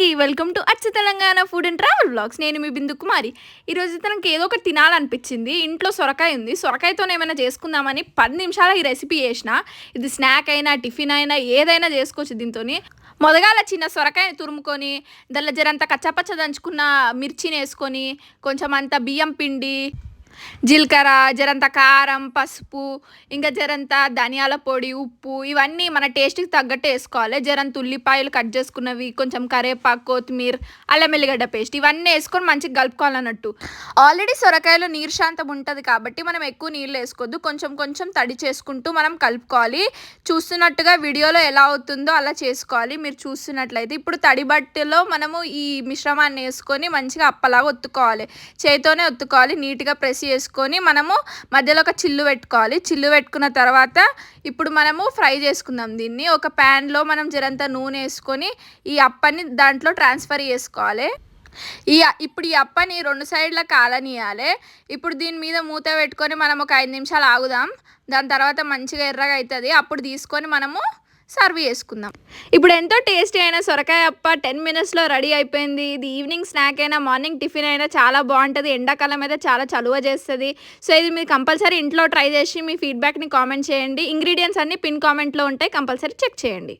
అందరికీ welcome to అచ్చ Telangana food and travel blogs. నేను మీ బిందు కుమారి. ఈరోజు తనకి ఏదో ఒకటి తినాలనిపించింది. ఇంట్లో సొరకాయ ఉంది, సొరకాయతో ఏమైనా చేసుకుందామని 10 నిమిషాలు ఈ రెసిపీ చేసిన. ఇది స్నాక్ అయినా టిఫిన్ అయినా ఏదైనా చేసుకోవచ్చు దీంతో. మొదగాల చిన్న సొరకాయని తురుముకొని దానిలో జరంతా కచ్చాపచ్చ దంచుకున్న మిర్చిని వేసుకొని కొంచెం అంత బియ్యం పిండి, జీలకర్ర, జరంత కారం, పసుపు, ఇంకా జరంత ధనియాల పొడి, ఉప్పు ఇవన్నీ మన టేస్ట్కి తగ్గట్టు వేసుకోవాలి. జరంత ఉల్లిపాయలు కట్ చేసుకున్నవి, కొంచెం కరివేపాకు, కొత్తిమీర, అల్లం ఎల్లిగడ్డ పేస్ట్ ఇవన్నీ వేసుకొని మంచిగా కలుపుకోవాలన్నట్టు. ఆల్రెడీ సొరకాయలో నీరు శాంతం ఉంటుంది కాబట్టి మనం ఎక్కువ నీళ్ళు వేసుకోవద్దు. కొంచెం కొంచెం తడి చేసుకుంటూ మనం కలుపుకోవాలి. చూస్తున్నట్టుగా వీడియోలో ఎలా అవుతుందో అలా చేసుకోవాలి. మీరు చూస్తున్నట్లయితే ఇప్పుడు తడి బట్టలో మనము ఈ మిశ్రమాన్ని వేసుకొని మంచిగా అప్పలాగా ఒత్తుకోవాలి. చేతితోనే ఒత్తుకోవాలి. నీట్గా ప్రెస్ చేసుకొని మనము మధ్యలో ఒక చిల్లు పెట్టుకోవాలి. చిల్లు పెట్టుకున్న తర్వాత ఇప్పుడు మనము ఫ్రై చేసుకుందాం. దీన్ని ఒక ప్యాన్లో మనం జరంత నూనె వేసుకొని ఈ అప్పని దాంట్లో ట్రాన్స్ఫర్ చేసుకోవాలి. ఇప్పుడు ఈ అప్పని 2 సైడ్ల కాలనియాలి. ఇప్పుడు దీని మీద మూత పెట్టుకొని మనం ఒక 5 నిమిషాలు ఆగుదాం. దాని తర్వాత మంచిగా ఎర్రగా అవుతుంది. అప్పుడు తీసుకొని మనము సర్వ్ చేసుకుందాం. ఇప్పుడు ఎంతో టేస్టీ అయిన సొరకాయ అప్ప 10 మినిట్స్లో రెడీ అయిపోయింది. ఇది ఈవినింగ్ స్నాక్ అయినా మార్నింగ్ టిఫిన్ అయినా చాలా బాగుంటుంది. ఎండాకాలం అయితే చాలా చలువ చేస్తుంది. సో ఇది మీరు కంపల్సరీ ఇంట్లో ట్రై చేసి మీ ఫీడ్బ్యాక్ని కామెంట్ చేయండి. ఇంగ్రీడియంట్స్ అన్నీ పిన్ కామెంట్లో ఉంటాయి, కంపల్సరీ చెక్ చేయండి.